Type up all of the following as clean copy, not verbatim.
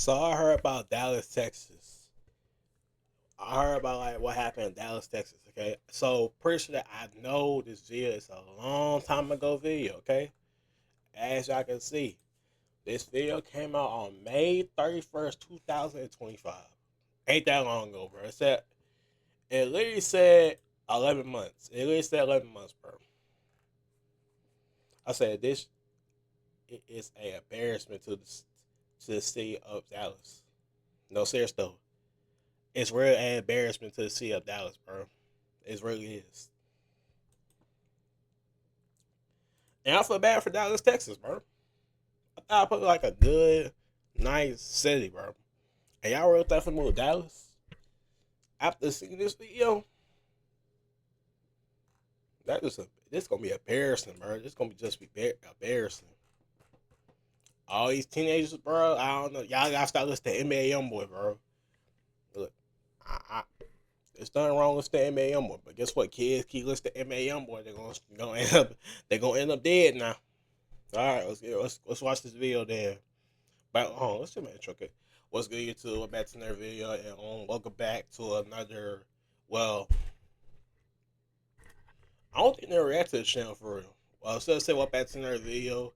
So I heard about Dallas, Texas. I heard about like what happened in Dallas, Texas. Okay, so pretty sure that I know this video is a long time ago video. Okay, as y'all can see, this video came out on May 31st, 2025. Ain't that long ago, bro. It literally said 11 months. It literally said 11 months, bro. I said this is a embarrassment to the city of Dallas. No, serious though. It's real an embarrassment to the city of Dallas, bro. It really is. And I feel bad for Dallas, Texas, bro. I thought I put like a good, nice city, bro. And y'all really thought for move to Dallas? After seeing this video, this gonna be embarrassing, bro. This gonna be just be embarrassing. All these teenagers, bro. I don't know. Y'all gotta start listening to NBA YoungBoy, bro. Look, I there's nothing wrong with the NBA YoungBoy, but guess what? Kids keep listening to NBA YoungBoy, they're gonna end up dead now. All right, let's watch this video then. But let's do my intro. Okay, what's good, YouTube? Welcome back to another video, and welcome back to another. Well, I don't think they react to the channel for real. Well, so let's say welcome back to another video.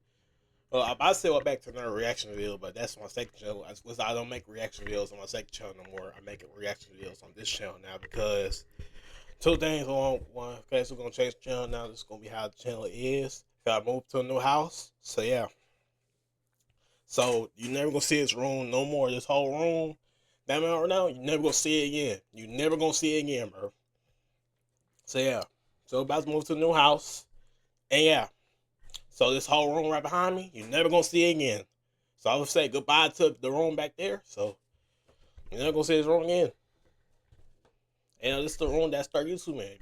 Well, I'm about to say welcome back to another reaction video, but that's my second channel. I don't make reaction videos on my second channel no more. I'm making reaction videos on this channel now because two things. One, because we're gonna change the channel now. This is gonna be how the channel is. I moved to a new house, so yeah. So you never gonna see this room no more. This whole room, that man right now, you never gonna see it again. You never gonna see it again, bro. So yeah. So about to move to a new house, and yeah. So this whole room right behind me, you never gonna see it again. So I would say goodbye to the room back there. So you're never gonna see this room again. And this is the room that started YouTube, man.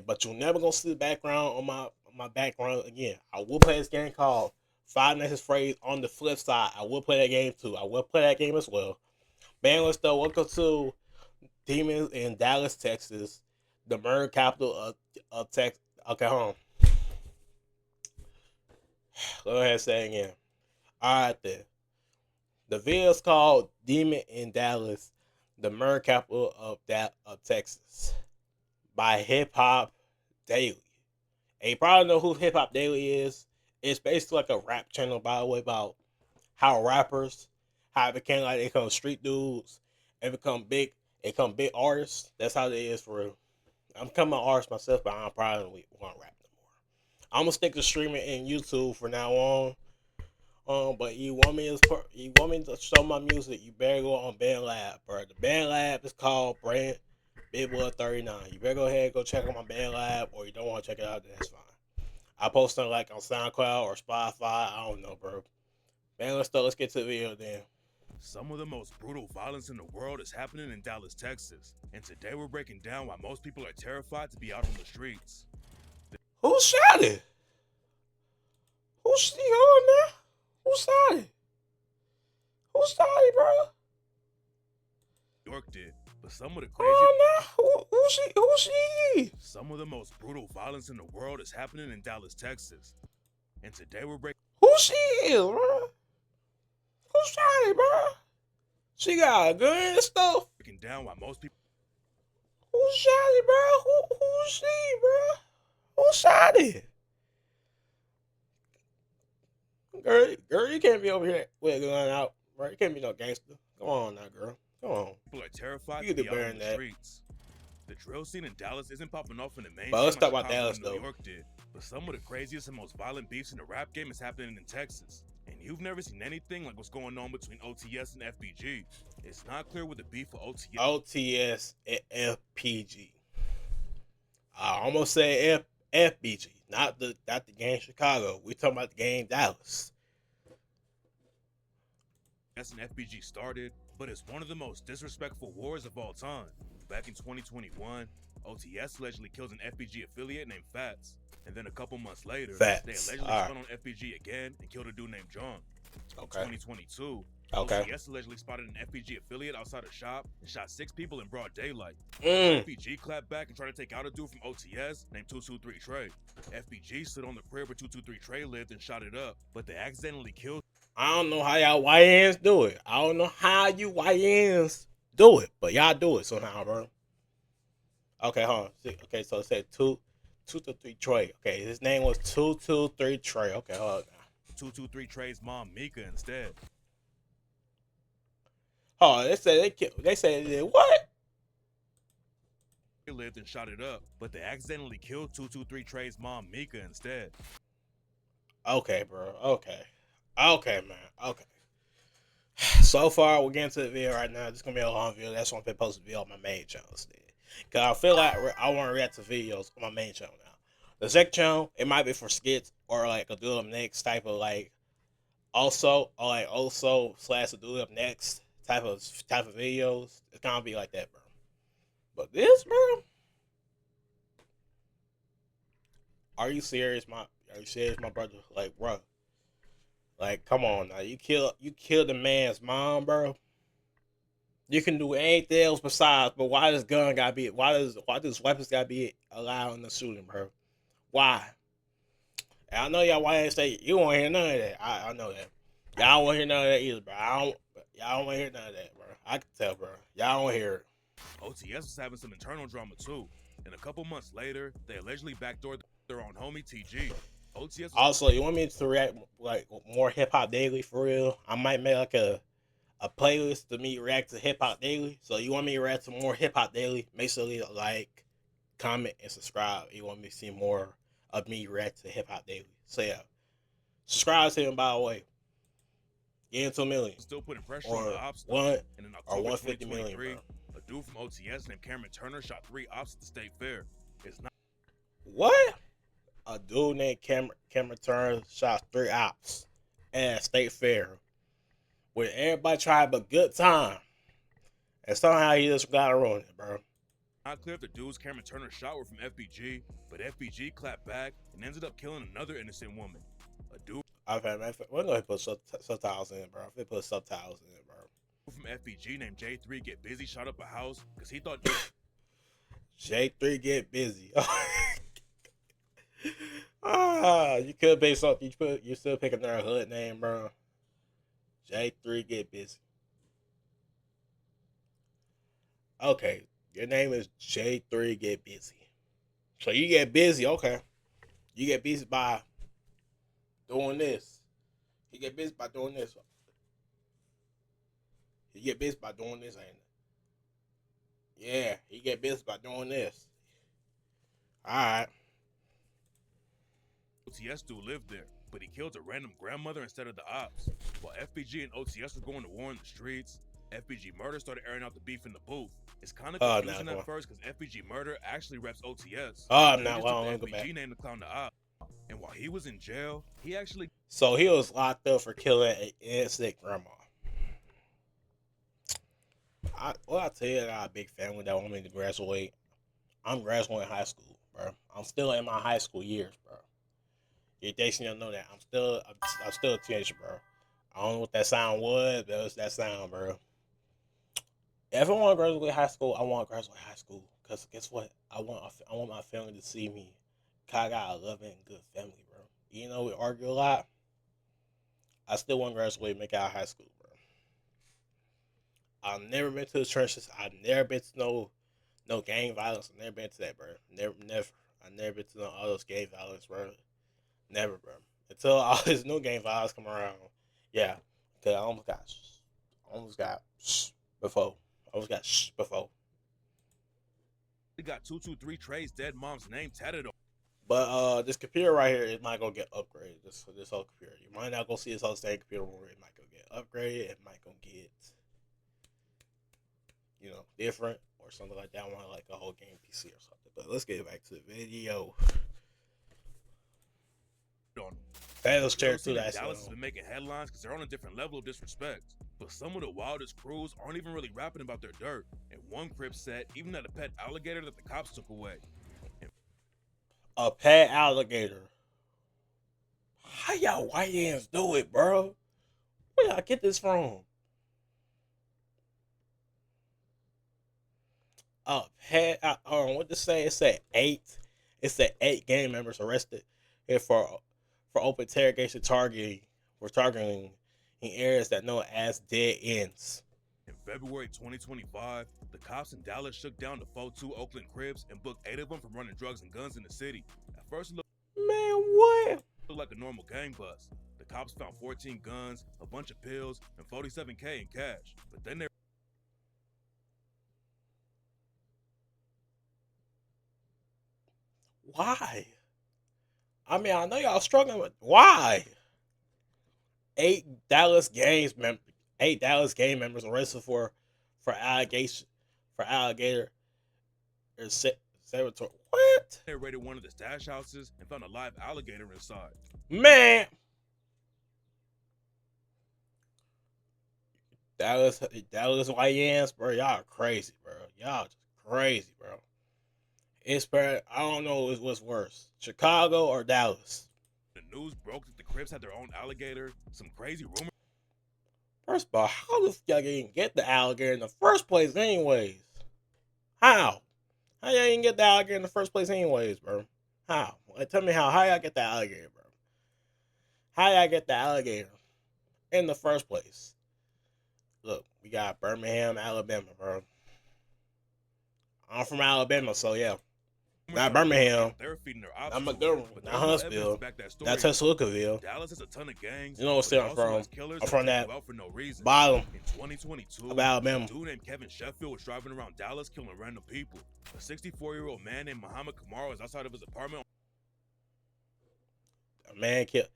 But you're never gonna see the background on my background again. I will play this game called Five Nights at Freddy's. On the flip side, I will play that game too. I will play that game as well. Man, let's go. Welcome to Demons in Dallas, Texas, the murder capital of Texas. Okay, hold on. Go ahead and say it again. All right, then. The video is called Demon in Dallas, the murder capital of Texas, by Hip Hop Daily. And you probably know who Hip Hop Daily is. It's basically like a rap channel, by the way, about how rappers, how it became like they become street dudes, and become big artists. That's how it is for real. I'm becoming an artist myself, but I don't probably want to rap no more. I'm gonna stick to streaming and YouTube for now on. But you want me to show my music, you better go on Band Lab, bro. The Band Lab is called Brand Big Blood 39. You better go ahead and go check out my Band Lab, or you don't want to check it out, then that's fine. I post on like on SoundCloud or Spotify. I don't know, bro. Man, let's get to the video then. Some of the most brutal violence in the world is happening in Dallas, Texas. And today we're breaking down why most people are terrified to be out on the streets. Who shot it? Who shot it now? Who shot it? Who shot it, bro? New York did, but some of the crazy. Oh no! Who she? Some of the most brutal violence in the world is happening in Dallas, Texas. And today we're breaking. Who she is, bro? Who shot it, bro? She got a gun and stuff. Breaking down why most people. Who shot it, bro? Who she, bro? Who shot it? Girl, you can't be over here with a gun out, bro. You can't be no gangster. Come on now, girl. Come on. People are terrified You to do be out better on than the that. streets. The drill scene in Dallas isn't popping off in the main. But let's talk about Chicago Dallas, and though. New York did, but some of the craziest and most violent beefs in the rap game is happening in Texas. And you've never seen anything like what's going on between OTS and FBG. It's not clear what the beef for OTS. OTS and FPG. I almost said FBG, not the game Chicago. We talking about the game Dallas. And FBG started, but it's one of the most disrespectful wars of all time. Back in 2021, OTS allegedly kills an FBG affiliate named Fats, and then a couple months later, they allegedly spun on FBG again and killed a dude named John. Okay. In 2022, Okay. OTS allegedly spotted an FBG affiliate outside a shop and shot 6 people in broad daylight. Mm. FBG clapped back and tried to take out a dude from OTS named 223 Trey. FBG stood on the crib where 223 Trey lived and shot it up, but they accidentally killed. I don't know how y'all YNs do it. I don't know how you YNs do it, but y'all do it somehow, bro. Okay, hold on. Okay, so it said 223 Trey. Okay, his name was 223 Trey. Okay, hold on. 223 Trey's mom, Mika, instead. Oh, they said they killed. They said they did what? They lived and shot it up, but they accidentally killed 223 Trey's mom, Mika, instead. Okay, bro. Okay, man. Okay. So far, we're getting to the video right now. This is gonna be a long video. That's why I'm supposed to be on my main channel instead. Cause I feel like I want to react to videos on my main channel now. The second channel, it might be for skits or like a do them next type of like also slash a do them next type of videos. It's gonna be like that, bro. But this, bro, are you serious, my brother? Like, bro, like, come on now. You killed the man's mom, bro. You can do anything else besides, but why does gun gotta be? Why does weapons gotta be allowed in the shooting, bro? Why? And I know y'all why say you won't hear none of that. I know that. Y'all don't want to hear none of that either, bro. Y'all don't want to hear none of that, bro. I can tell, bro. Y'all don't want to hear it. OTS was having some internal drama too, and a couple months later, they allegedly backdoored their own homie TG. OTS. Also, you want me to react like more hip hop daily for real? I might make like a playlist to me react to hip hop daily. So you want me to react to more hip hop daily? Make sure you like, comment, and subscribe. You want me to see more of me react to hip hop daily? So yeah, subscribe to him by the way. Get into a million Still putting pressure on the or ops. one And in or October 150 million, 2023, bro. a dude from OTS named Cameron Turner shot 3 ops at the state fair. It's not What? A dude named Cameron Turner shot 3 ops at a state fair where everybody tried but good time, and somehow he just got to ruin it, bro. clear if the dudes Cameron Turner shot were from FBG, but FBG clapped back and ended up killing another innocent woman. A dude Okay, man, we're gonna put subtitles in, bro. If we put subtitles in, bro. from FBG named J3 Get Busy shot up a house because he thought J3 get busy. You could be something. You still pick another hood name, bro. J3 get busy. Okay, your name is J3 get busy. So you get busy, okay. You get busy by doing this. You get busy by doing this. You get busy by doing this, ain't it? Yeah, you get busy by doing this. Alright. OTS dude lived there, but he killed a random grandmother instead of the ops. While FBG and OTS were going to war in the streets, FBG Murder started airing out the beef in the booth. It's kind of confusing at first because FBG Murder actually reps OTS. I'm He not just took well. the Let me go back. FBG name to clown the op. And while he was in jail, he actually So he was locked up for killing an innocent grandma. I tell you, I got a big family that want me to graduate. I'm graduating high school, bro. I'm still in my high school years, bro. You don't know that. I'm still a teenager, bro. I don't know what that sound was, but it was that sound, bro. If I want to graduate high school, I want to graduate high school. Cause guess what? I want my family to see me. Cause I got a loving, good family, bro. You know we argue a lot. I still want to graduate, and make it out of high school, bro. I've never been to the trenches. I've never been to no gang violence. I've never been to that, bro. Never. I've never been to all those gang violence, bro. Never, bro. Until all this new game violence come around. Yeah. Cause I almost got before. I almost got before. got 223 Trey's dead mom's name tatted on. But this computer right here, it might go get upgraded. This whole computer. You might not go see this whole same computer where it might go get upgraded. It might go get different or something like that. I want like a whole game PC or something. But let's get back to the video. Thanos chair too. That's Dallas has been making headlines because they're on a different level of disrespect. But some of the wildest crews aren't even really rapping about their dirt. And one Crip said even that a pet alligator that the cops took away. A pet alligator. How y'all white ants do it, bro? Where y'all get this from? A pet. What to say? It said 8. It said 8 gang members arrested here for open interrogation targeting in areas that know as dead ends. In February 2025, the cops in Dallas shook down the 4-2 Oakland Crips and booked 8 of them for running drugs and guns in the city. At first, it Man, what? looked like a normal gang bust. The cops found 14 guns, a bunch of pills, and $47K in cash. But then they Why? I mean, I know y'all struggling with why. 8 Dallas gang members arrested for allegation for alligator or what? raided one of the stash houses and found a live alligator inside. Man, Dallas YNs, bro, y'all are crazy, bro. Y'all just crazy, bro. It's I don't know what's worse, Chicago or Dallas. The news broke that the Crips had their own alligator. Some crazy rumors. First of all, how the fuck y'all even get the alligator in the first place, anyways? How? How y'all even get the alligator in the first place, anyways, bro? How? Like, tell me how y'all get the alligator, bro? How y'all get the alligator in the first place? Look, we got Birmingham, Alabama, bro. I'm from Alabama, so yeah. Not Birmingham. They're feeding their Not options. Montgomery. Not Huntsville. Not Tuscaloosa. Dallas has a ton of gangs. You know what I'm from? I'm from that for no reason. bottom In 2022, of Alabama. a dude named Kevin Sheffield was driving around Dallas killing random people. A 64-year-old man named Muhammad Kamara was outside of his apartment. A man killed.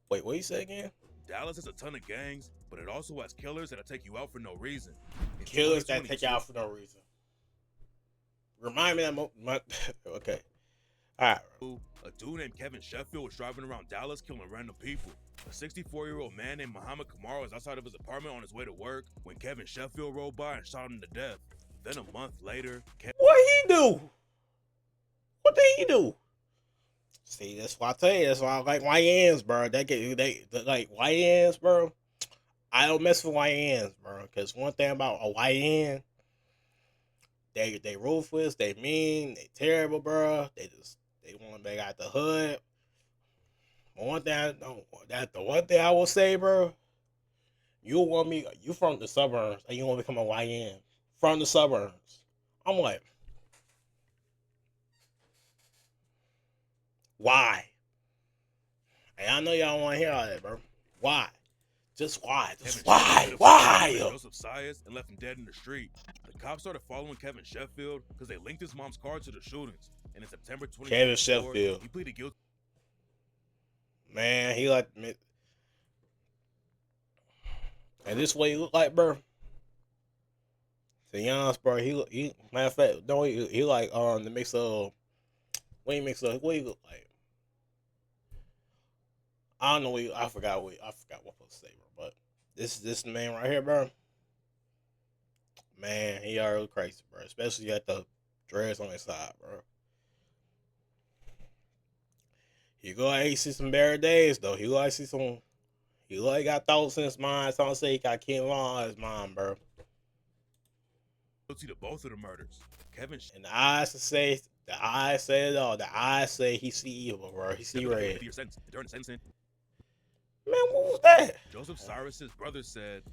Wait, what you say again? Dallas has a ton of gangs, but it also has killers that'll take you out for no reason. In Killers that take you out for no reason. Remind me that okay. Alright. A dude named Kevin Sheffield was driving around Dallas killing random people. A 64-year-old man named Muhammad Kamara was outside of his apartment on his way to work when Kevin Sheffield rolled by and shot him to death. Then a month later, what he do? What did he do? See, that's why I tell you. That's why I like YNs, bro. They like YNs, bro. I don't mess with YNs, bro. Because one thing about a YN, they ruthless, they mean, they terrible, bro. They want to make out the hood. But the one thing I will say, bro, you from the suburbs and you want to become a YN from the suburbs. I'm like, why? And I know y'all want to hear all that, bro. Why? Just why? Just why? Why? Joseph Sias and left him dead in the street. The cops started following Kevin Sheffield because they linked his mom's car to the shootings. And in September 2024, Kevin Sheffield, he pleaded guilty. Man, he like me. And this way he look like, bro. To be honest, bro, he matter of fact, no, he like the mix of what he what he look like. I don't know I forgot what I'm supposed to say, bro. But this man right here, bro. Man, he already crazy, bro. Especially at the dreads on his side, bro. He go see some better days though. He like see some. He like got thoughts in his mind. Someone say he got Kim on his mind, bro. Guilty to both of the murders. Kevin and the eyes say it all. The eyes say he see evil, bro. He see red. During the sentencing, man, what was that? Joseph Cyrus's brother said,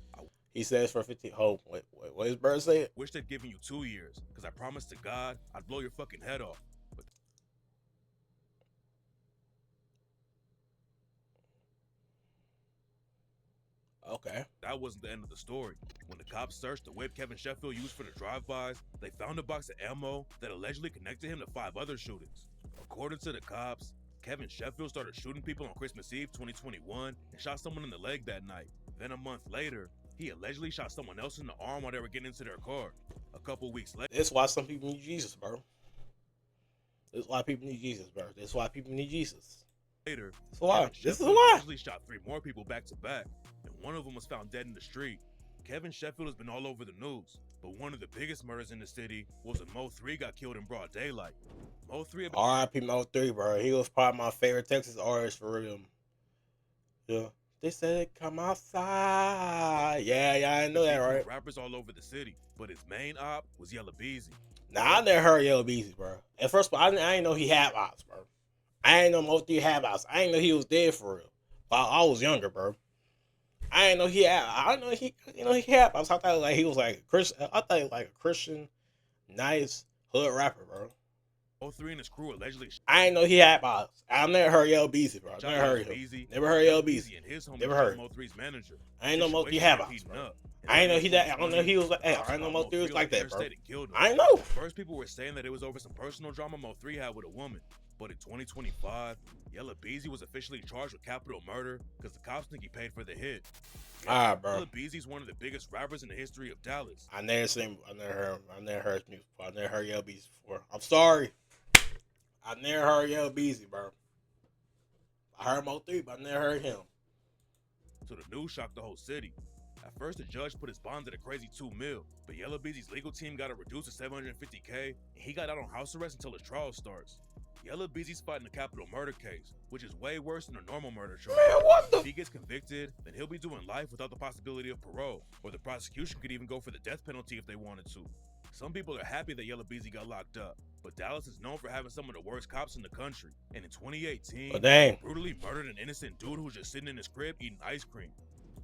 he says for 50. Oh, wait, what his brother said? Wish they'd given you 2 years, because I promised to God I'd blow your fucking head off. But okay. That wasn't the end of the story. When the cops searched the whip Kevin Sheffield used for the drive-bys, they found a box of ammo that allegedly connected him to 5 other shootings. According to the cops, Kevin Sheffield started shooting people on Christmas Eve 2021 and shot someone in the leg that night. Then a month later, he allegedly shot someone else in the arm while they were getting into their car. A couple weeks later, that's why some people need Jesus, bro. That's why people need Jesus, bro. That's why people need Jesus. Later, that's why. This is why. Allegedly shot 3 more people back to back, and one of them was found dead in the street. Kevin Sheffield has been all over the news, but one of the biggest murders in the city was when Mo 3 got killed in broad daylight. Mo 3. R.I.P. Mo 3, bro. He was probably my favorite Texas artist for real. Yeah. They said come outside. Yeah, I know that, right? Rappers all over the city, but his main op was Yella Beezy. Nah, I never heard Yella Beezy, bro. At first, I didn't know he had ops, bro. I didn't know Mo 3 had ops. I didn't know he was dead for real. I was younger, bro. I didn't know he had. I didn't know he had. I thought like he was like a Christian. I thought he was like a Christian, nice hood rapper, bro. 03 and his crew allegedly I didn't know he had bots. I never heard Yellow Beezy, bro. shot Never heard him. Beezy. Never heard Yellow Beezy. And his homie Never heard. Mo3's manager. I ain't know Mo3 had bots, bro. I ain't know he that. I don't know he was like. Hey, I ain't know Mo3 was like that, bro. I know. First, people were saying that it was over some personal drama Mo3 had with a woman. But in 2025, Yella Beezy was officially charged with capital murder because the cops think he paid for the hit. Alright, bro. Yella Beezy's one of the biggest rappers in the history of Dallas. I never heard him. I never heard his music before. I never heard Yella Beezy before. I'm sorry. I never heard Yella Beezy, bro. I heard Mo3, but I never heard him. So the news shocked the whole city. At first, the judge put his bond at a crazy $2 million, but Yella Beezy's legal team got it reduced to $750K, and he got out on house arrest until his trial starts. Yella Beezy's fighting a capital murder case, which is way worse than a normal murder charge. Man, what the? If he gets convicted, then he'll be doing life without the possibility of parole, or the prosecution could even go for the death penalty if they wanted to. Some people are happy that Yella Beezy got locked up, but Dallas is known for having some of the worst cops in the country. And in 2018, dang. brutally murdered an innocent dude who was just sitting in his crib eating ice cream.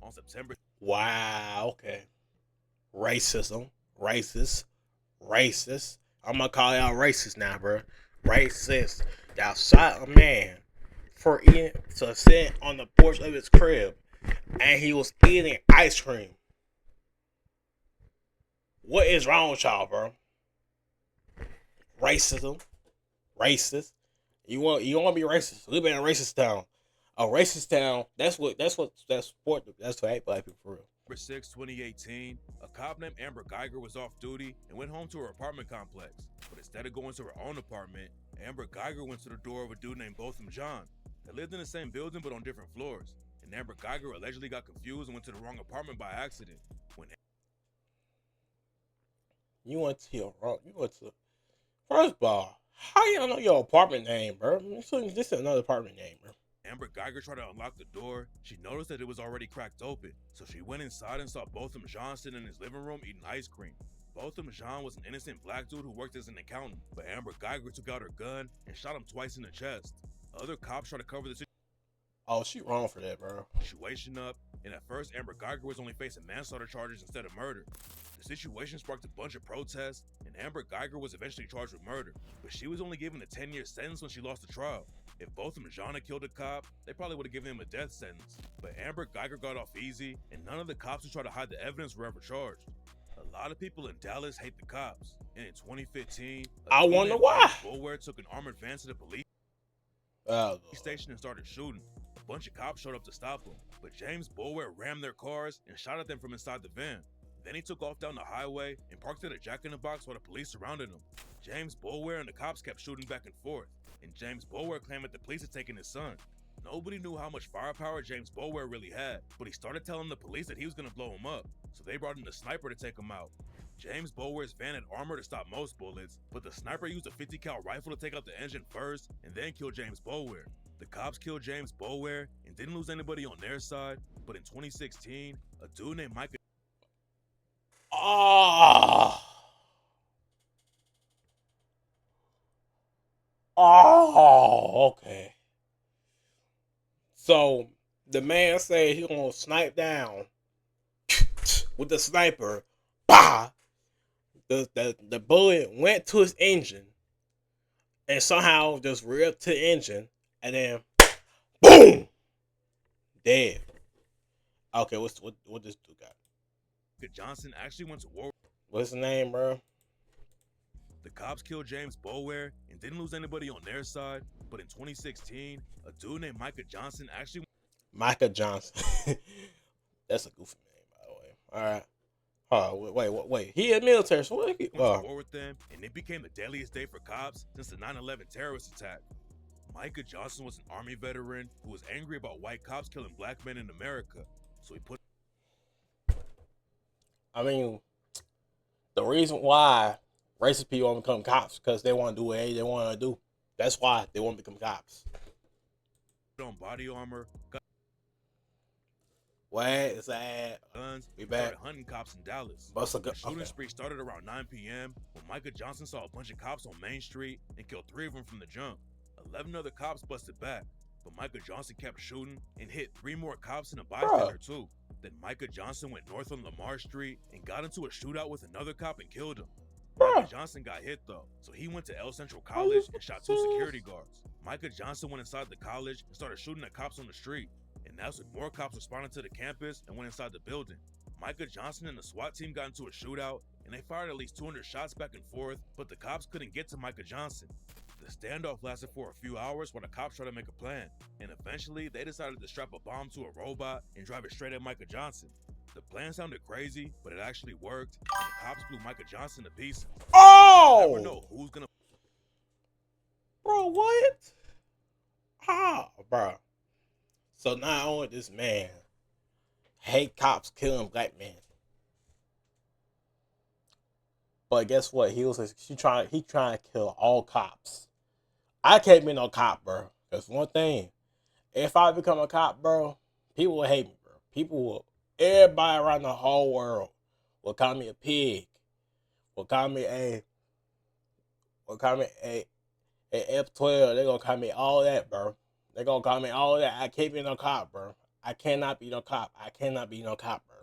On September. Wow, okay. Racism. Racist. I'm gonna call y'all racist now, bro. Racist. Y'all shot a man for eating to sit on the porch of his crib and he was eating ice cream. What is wrong with y'all, bro? Racism. Racist. You want to be racist. We live in a racist town. A racist town. That's what hate black people for real. November 6, 2018, a cop named Amber Geiger was off duty and went home to her apartment complex. But instead of going to her own apartment, Amber Geiger went to the door of a dude named Botham Jean. They lived in the same building but on different floors. And Amber Geiger allegedly got confused and went to the wrong apartment by accident. First of all, how you don't know your apartment name, bro? This is another apartment name, bro. Amber Geiger tried to unlock the door. She noticed that it was already cracked open, so she went inside and saw Botham Jean sitting in his living room eating ice cream. Botham Jean was an innocent black dude who worked as an accountant, but Amber Geiger took out her gun and shot him twice in the chest. Other cops tried to cover the Oh, she wrong for that, bro. situation up, and at first Amber Geiger was only facing manslaughter charges instead of murder. The situation sparked a bunch of protests, and Amber Geiger was eventually charged with murder, but she was only given a 10-year sentence when she lost the trial. If Botham Jean had killed a cop, they probably would have given him a death sentence. But Amber Geiger got off easy, and none of the cops who tried to hide the evidence were ever charged. A lot of people in Dallas hate the cops, and in 2015, I wonder why. Bulwer took an armored van to the police station and started shooting. A bunch of cops showed up to stop him, but James Bulwer rammed their cars and shot at them from inside the van. Then he took off down the highway and parked at a Jack-in-the-Box while the police surrounded him. James Bulwer and the cops kept shooting back and forth, and James Bulwer claimed that the police had taken his son. Nobody knew how much firepower James Bulwer really had, but he started telling the police that he was going to blow him up, so they brought in a sniper to take him out. James Bulwer's van had armor to stop most bullets, but the sniper used a 50 cal rifle to take out the engine first and then kill James Bulwer. The cops killed James Bulwer and didn't lose anybody on their side, but in 2016, a dude named Micah Okay. So the man said he gonna snipe down with the sniper. Bah! The bullet went to his engine and somehow just ripped to the engine and then boom! Dead. Okay, what this dude got? Johnson actually went to war. What's his name, bro? The cops killed James Bulwer and didn't lose anybody on their side, but in 2016, a dude named Micah Johnson actually... Micah Johnson. That's a goofy name, by the way. All right. Oh, wait. He in military, so what? Went to war with them, and it became the deadliest day for cops since the 9/11 terrorist attack. Micah Johnson was an Army veteran who was angry about white cops killing black men in America, so he put... I mean, the reason why racist people want to become cops because they want to do what they want to do. That's why they want to become cops. On body armor, what is that? Guns. We back. Started hunting cops in Dallas. The shooting spree started around 9 p.m. when Micah Johnson saw a bunch of cops on Main Street and killed 3 of them from the jump. 11 other cops busted back, but Micah Johnson kept shooting and hit 3 more cops and a Bro. bystander too. Then Micah Johnson went north on Lamar Street and got into a shootout with another cop and killed him. Bro. Micah Johnson got hit though, so he went to El Central College and shot 2 security guards. Micah Johnson went inside the college and started shooting at cops on the street, and that's when more cops responded to the campus and went inside the building. Micah Johnson and the SWAT team got into a shootout, and they fired at least 200 shots back and forth, but the cops couldn't get to Micah Johnson. The standoff lasted for a few hours while the cops tried to make a plan, and eventually they decided to strap a bomb to a robot and drive it straight at Micah Johnson. The plan sounded crazy, but it actually worked, and the cops blew Micah Johnson to pieces. Oh! You never know who's gonna... Bro, what? Ah, bro. So not only this man hate cops killing black men, but guess what? He trying to kill all cops. I can't be no cop, bro. That's one thing. If I become a cop, bro, people will hate me, bro. Everybody around the whole world will call me a pig. Will call me a F12. They're gonna call me all that, bro. They're gonna call me all that. I can't be no cop, bro. I cannot be no cop. I cannot be no cop, bro.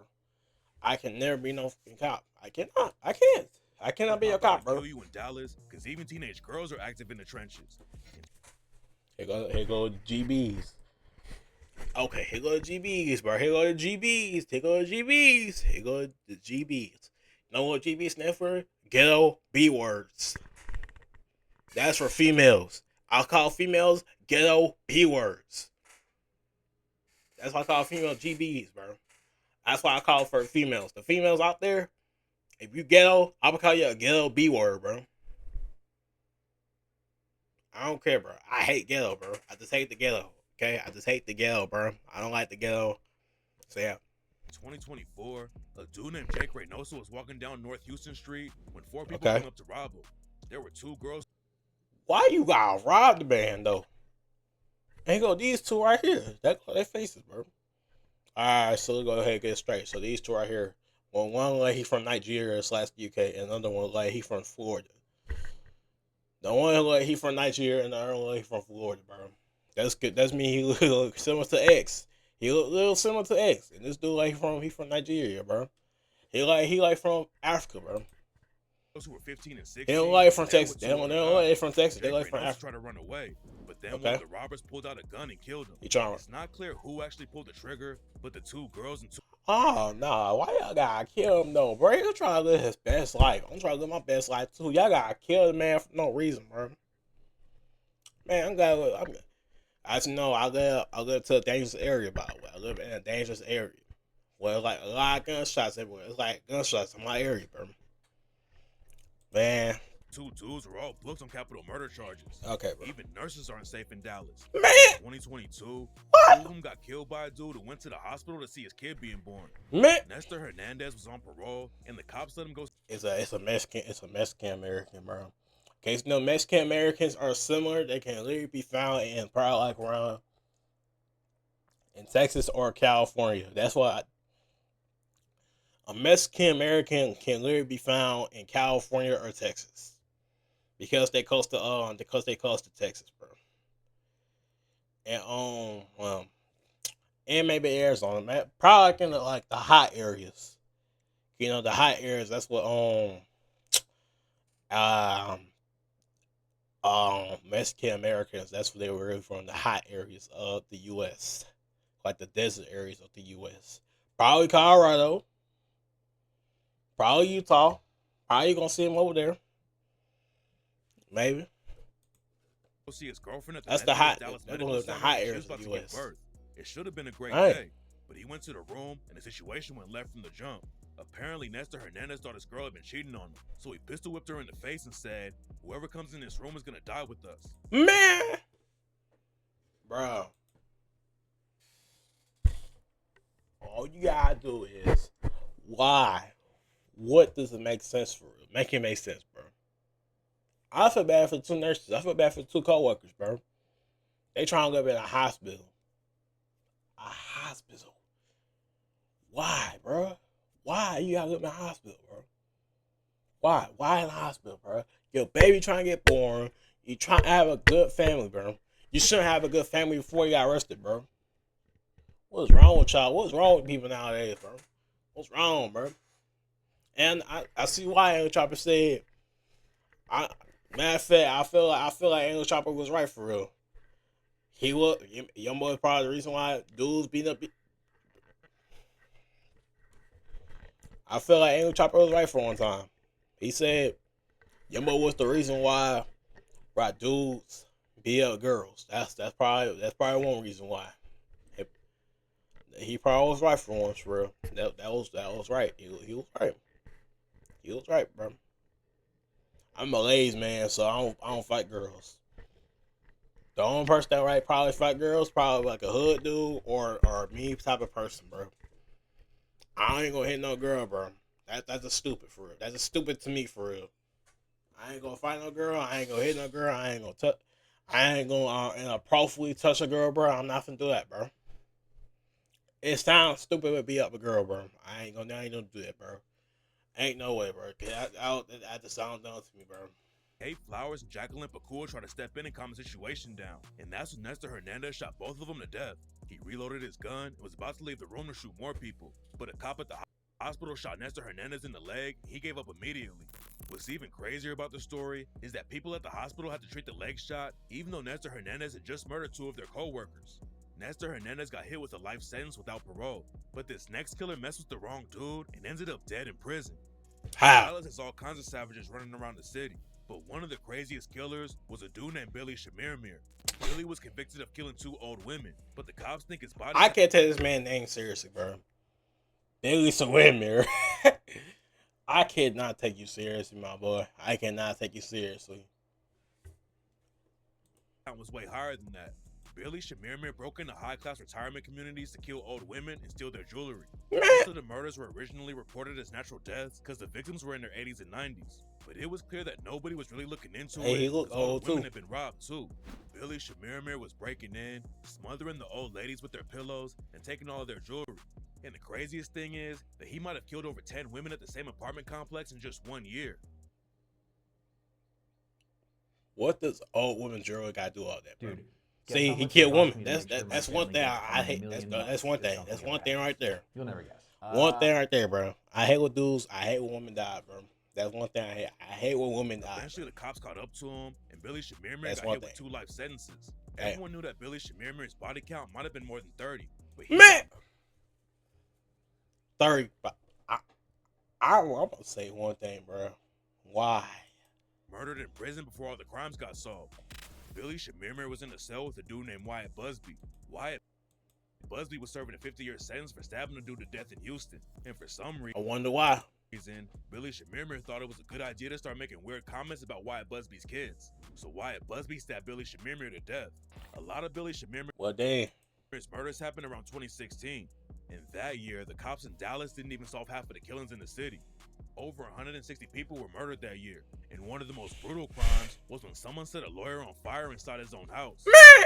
I can never be no cop. I cannot. I can't. I cannot be a cop, bro. Kill you in Dallas, because even teenage girls are active in the trenches. Here go GBs. Okay, here go the GBs, bro. Here go the GBs. Here go the GBs. Here go the GBs. You know what GB stand for? Ghetto B words. That's for females. I'll call females ghetto B words. That's why I call female GBs, bro. That's why I call for females. The females out there, if you ghetto, I'm gonna call you a ghetto B word, bro. I don't care, bro. I hate ghetto, bro. I just hate the ghetto. Okay? I just hate the ghetto, bro. I don't like the ghetto. So yeah. 2024, a dude named Jake Reynoso was walking down North Houston Street when 4 people came up to rob him. There were 2 girls. Why you gotta rob the man though? Ain't go these 2 right here. That's their faces, bro. Alright, so let's go ahead and get it straight. So these 2 right here. Well, one like he from Nigeria / UK, and another one like he from Florida. The one like he from Nigeria, and the other one like he from Florida, bro. That's good. That's me. He look similar to X. He look a little similar to X. And this dude like he from Nigeria, bro. He like from Africa, bro. Those who were 15 and 16. They don't like from Texas. They don't like from Texas. They like from Africa. Tried to run away, but then one of the robbers pulled out a gun and killed him. It's not clear who actually pulled the trigger, but the 2 girls and 2. Oh nah, why y'all gotta kill him though, bro? He's trying to live his best life. I'm trying to live my best life too. Y'all gotta kill the man for no reason, bro. Man, I live to a dangerous area, by the way. I live in a dangerous area. Well, it's like a lot of gunshots everywhere. It's like gunshots in my area, bro. Man. 2 dudes were all booked on capital murder charges. Okay, bro. Even nurses aren't safe in Dallas. Man! 2022, what? 2 of them got killed by a dude who went to the hospital to see his kid being born. Man! Nestor Hernandez was on parole, and the cops let him go. It's a Mexican American, bro. Okay, so Mexican Americans are similar. They can literally be found in probably like around in Texas or California. That's why a Mexican American can literally be found in California or Texas because they close to Texas, bro. And maybe Arizona, man. Probably like in the hot areas. You know, the hot areas. That's what Mexican Americans. That's what they were really from. The hot areas of the U.S., like the desert areas of the U.S. Probably Colorado. Probably Utah. Probably gonna see him over there. Maybe. See his girlfriend at the That's the hot. They're gonna live in the hot areas of the U.S. It should have been a great day, but he went to the room and the situation went left from the jump. Apparently, Nestor Hernandez thought his girl had been cheating on him, so he pistol whipped her in the face and said, "Whoever comes in this room is gonna die with us." Man, bro, all you gotta do is why. What does it make sense for? Make it make sense, bro. I feel bad for the 2 nurses. I feel bad for the 2 coworkers, bro. They trying to live in a hospital. A hospital. Why, bro? Why you gotta live in a hospital, bro? Why? Why in a hospital, bro? Your baby trying to get born. You trying to have a good family, bro. You shouldn't have a good family before you got arrested, bro. What's wrong with y'all? What's wrong with people nowadays, bro? What's wrong, bro? And I see why Angel Chopper said. I matter of fact, I feel like Angel Chopper was right for real. He was Young Boy probably the reason why dudes beating up. I feel like Angel Chopper was right for one time. He said Young Boy was the reason why dudes beat up girls. That's probably one reason why. He probably was right for once, for real. That was right. He was right. He was right, bro. I'm a ladies man, so I don't fight girls. The only person that right probably fight girls probably like a hood dude or me type of person, bro. I ain't gonna hit no girl, bro. That's just stupid for real. That's just stupid to me for real. I ain't gonna fight no girl. I ain't gonna hit no girl. I ain't gonna touch. I ain't gonna inappropriately touch a girl, bro. I'm not gonna do that, bro. It sounds stupid to be up a girl, bro. I ain't gonna do that, bro. Ain't no way, bro. That just sounds dumb to me, bro. Kate Flowers and Jacqueline Pakul tried to step in and calm the situation down, and that's when Nestor Hernandez shot both of them to death. He reloaded his gun and was about to leave the room to shoot more people, but a cop at the hospital shot Nestor Hernandez in the leg. He gave up immediately. What's even crazier about the story is that people at the hospital had to treat the leg shot, even though Nestor Hernandez had just murdered two of their co-workers. Nestor Hernandez got hit with a life sentence without parole, but this next killer messed with the wrong dude and ended up dead in prison. How? Dallas has all kinds of savages running around the city, but one of the craziest killers was a dude named Billy Shamirmir. Billy was convicted of killing two old women, but the cops think his body... I can't take this man's name seriously, bro. Billy Shamirmir. I cannot take you seriously, my boy. I cannot take you seriously. That was way higher than that. Billy Shamirmir broke into high-class retirement communities to kill old women and steal their jewelry. Most of the murders were originally reported as natural deaths because the victims were in their 80s and 90s. But it was clear that nobody was really looking into it. He looked old women too. had been robbed too. Billy Shamirmir was breaking in, smothering the old ladies with their pillows, and taking all of their jewelry. And the craziest thing is that he might have killed over 10 women at the same apartment complex in just 1 year. What does old woman jewelry got to do all that, bro? Dude, see, he killed women. That's one thing I hate. That's one thing. That's one thing right there. You'll never guess. One thing right there, bro. I hate when dudes. I hate when women die, bro. That's one thing I hate. I hate when women die. Eventually, the cops caught up to him, and Billy Shamirmir That's got one hit with thing. 2 life sentences. Hey. Everyone knew that Billy Shamirmir's body count might have been more than 30. But 30. But I'm gonna say one thing, bro. Why? Murdered in prison before all the crimes got solved. Billy Shamirmir was in a cell with a dude named Wyatt Busby. Wyatt Busby was serving a 50-year sentence for stabbing a dude to death in Houston. And for some I wonder why. reason, Billy Shamirmir thought it was a good idea to start making weird comments about Wyatt Busby's kids. So Wyatt Busby stabbed Billy Shamirmir to death. A lot of Billy Shamirmir's Well, dang. murders happened around 2016. And that year, the cops in Dallas didn't even solve half of the killings in the city. Over 160 people were murdered that year, and one of the most brutal crimes was when someone set a lawyer on fire inside his own house.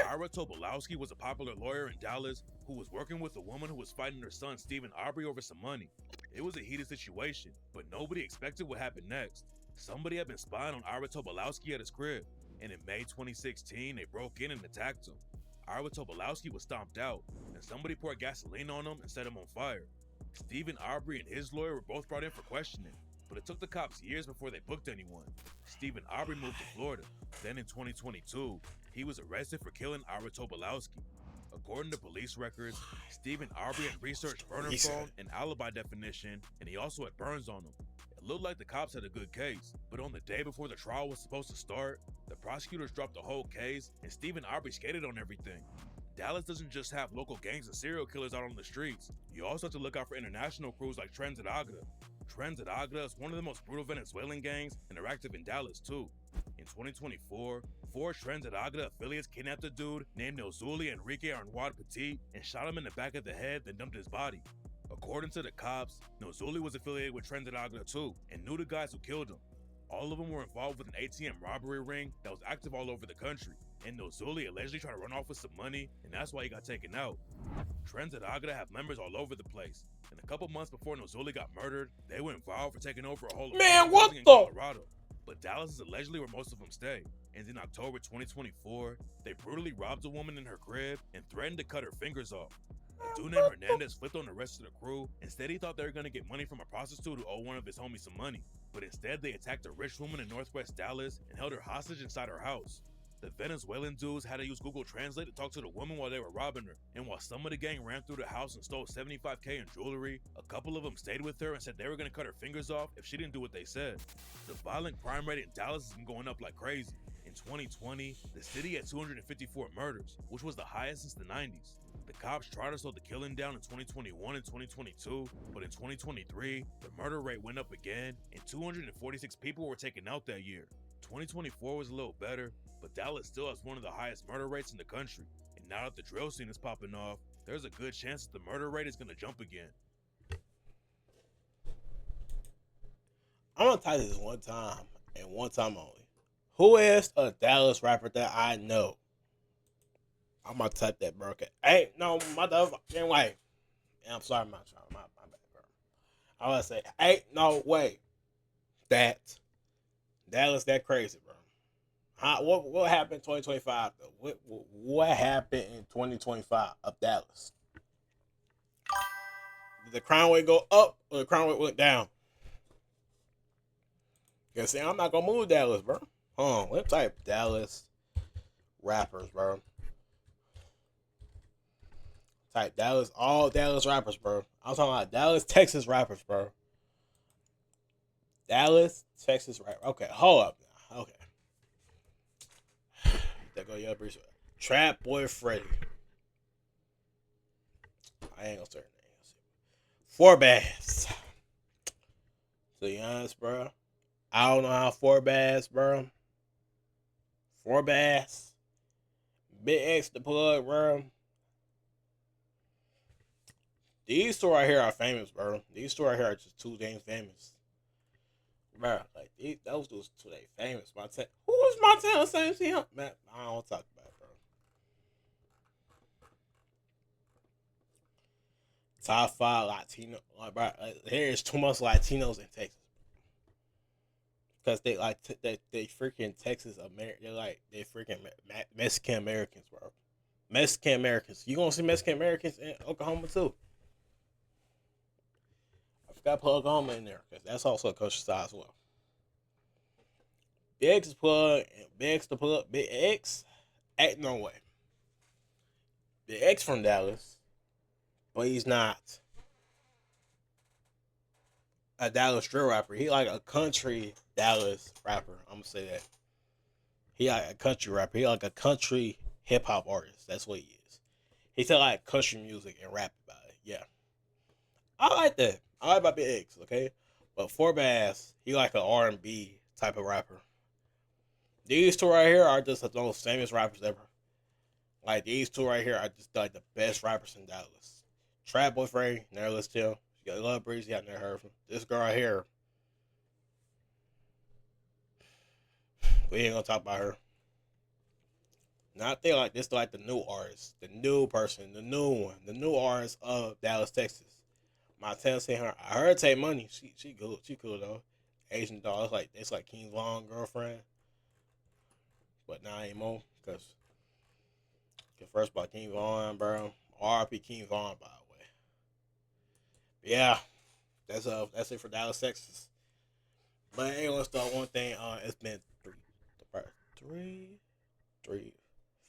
Ira Tobolowsky was a popular lawyer in Dallas who was working with a woman who was fighting her son Stephen Aubrey over some money. It was a heated situation, but nobody expected what happened next. Somebody had been spying on Ira Tobolowsky at his crib, and in May 2016, they broke in and attacked him. Ira Tobolowsky was stomped out, and somebody poured gasoline on him and set him on fire. Stephen Aubrey and his lawyer were both brought in for questioning, but it took the cops years before they booked anyone. Stephen Aubrey moved to Florida. Then in 2022, he was arrested for killing Ira Tobolowsky. According to police records, Stephen Aubrey had researched burner phone and alibi definition, and he also had burns on him. It looked like the cops had a good case, but on the day before the trial was supposed to start, the prosecutors dropped the whole case, and Stephen Aubrey skated on everything. Dallas doesn't just have local gangs and serial killers out on the streets. You also have to look out for international crews like Trends at Agda. Trends at Agda is one of the most brutal Venezuelan gangs, and they're active in Dallas too. In 2024, 4 Trends at Agda affiliates kidnapped a dude named Nozuli Enrique Arnold Petit and shot him in the back of the head, then dumped his body. According to the cops, Nozuli was affiliated with Trends at Agda too, and knew the guys who killed him. All of them were involved with an ATM robbery ring that was active all over the country, and Nozuli allegedly tried to run off with some money, and that's why he got taken out. Trends at Agda have members all over the place, and a couple months before Nozuli got murdered, they were involved for taking over a whole Man, apartment what building in the? Colorado. But Dallas is allegedly where most of them stay, And in October 2024, they brutally robbed a woman in her crib and threatened to cut her fingers off. A dude named Hernandez flipped on the rest of the crew. Instead, he thought they were going to get money from a prostitute who owed one of his homies some money. But instead, they attacked a rich woman in northwest Dallas and held her hostage inside her house. The Venezuelan dudes had to use Google Translate to talk to the woman while they were robbing her. And while some of the gang ran through the house and stole $75K in jewelry, a couple of them stayed with her and said they were going to cut her fingers off if she didn't do what they said. The violent crime rate in Dallas has been going up like crazy. In 2020, the city had 254 murders, which was the highest since the 90s. The cops tried to slow the killing down in 2021 and 2022, but in 2023, the murder rate went up again, and 246 people were taken out that year. 2024 was a little better, but Dallas still has one of the highest murder rates in the country. And now that the drill scene is popping off, there's a good chance that the murder rate is going to jump again. I'm gonna type this one time and one time only. Who is a Dallas rapper that I know? I'm gonna type that, bro. Okay. Hey, no, motherfucking way. Yeah, I'm sorry, my child. My bad, bro. I was gonna say, ain't no way that Dallas that crazy, bro. What happened in 2025 though? What happened in 2025 of Dallas? Did the crime rate go up or the crime rate went down? You see, I'm not gonna move Dallas, bro. Hold on, let's type Dallas rappers, bro. Type Dallas, all Dallas rappers, bro. I'm talking about Dallas, Texas rappers, bro. Dallas, Texas rapper. Okay, hold up now. Okay. There go your brief. Trap Boy Freddy. I ain't gonna say her name. Forbaz. To be honest, bro. I don't know how Forbaz, bro. Forbaz. Big X the plug, bro. These two right here are famous, bro. These two right here are just too damn famous. Bro, like, those dudes too damn famous. Who was Montana Same Team? Man, I don't want to talk about it, bro. Top 5 Latino. Like, bro, there's too much Latinos in Texas. Because they like they freaking Texas American. They freaking Mexican Americans, bro. Mexican Americans. You gonna see Mexican Americans in Oklahoma too? I forgot to put Oklahoma in there because that's also a countryside as well. Big X is plug and Big X the plug. Big X, ain't no way. Big X from Dallas, but he's not a Dallas drill rapper. He like a country Dallas rapper. I'm gonna say that. He like a country rapper. He like a country hip hop artist. That's what he is. He tell like country music and rap about it. Yeah, I like that. I like my Big X. Okay, but Forbaz, he like an R&B type of rapper. These two right here are just the most famous rappers ever. Like these two right here are just like the best rappers in Dallas. Trap Boy Frey, never listen to him. You got Love Breeze, you got never heard of him. This girl right here, we ain't gonna talk about her. Not there like this, like the new artist, the new person, the new one, the new artist of Dallas, Texas. My tell saying her, I heard take money. She good, she cool though. Asian doll, it's like King Von girlfriend, but not anymore because first by King Von, bro. R.I.P. King Von, by the way. But yeah, that's it for Dallas, Texas. But hey, let's start one thing. It's been three,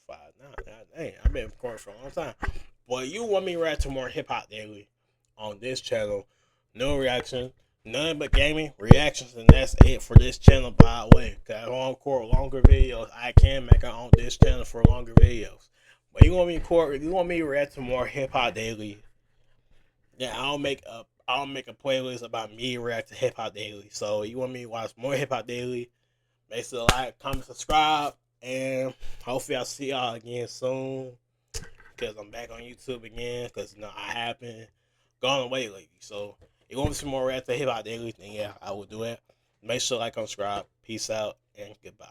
5, 9. Dang, I've been recording for a long time. Boy, you want me to react to more hip hop daily on this channel? No reaction, none but gaming reactions, and that's it for this channel. By the way, cause I want to record longer videos. I can make it on this channel for longer videos. But you want me to record? You want me to react to more hip hop daily? Yeah, I'll make a playlist about me react to hip hop daily. So you want me to watch more hip hop daily? Make sure to like, comment, subscribe, and hopefully I'll see y'all again soon. Because I'm back on YouTube again. Because I have been gone away lately. So if you want to see more react to hip hop daily, then yeah, I will do it. Make sure to like, subscribe. Peace out and goodbye.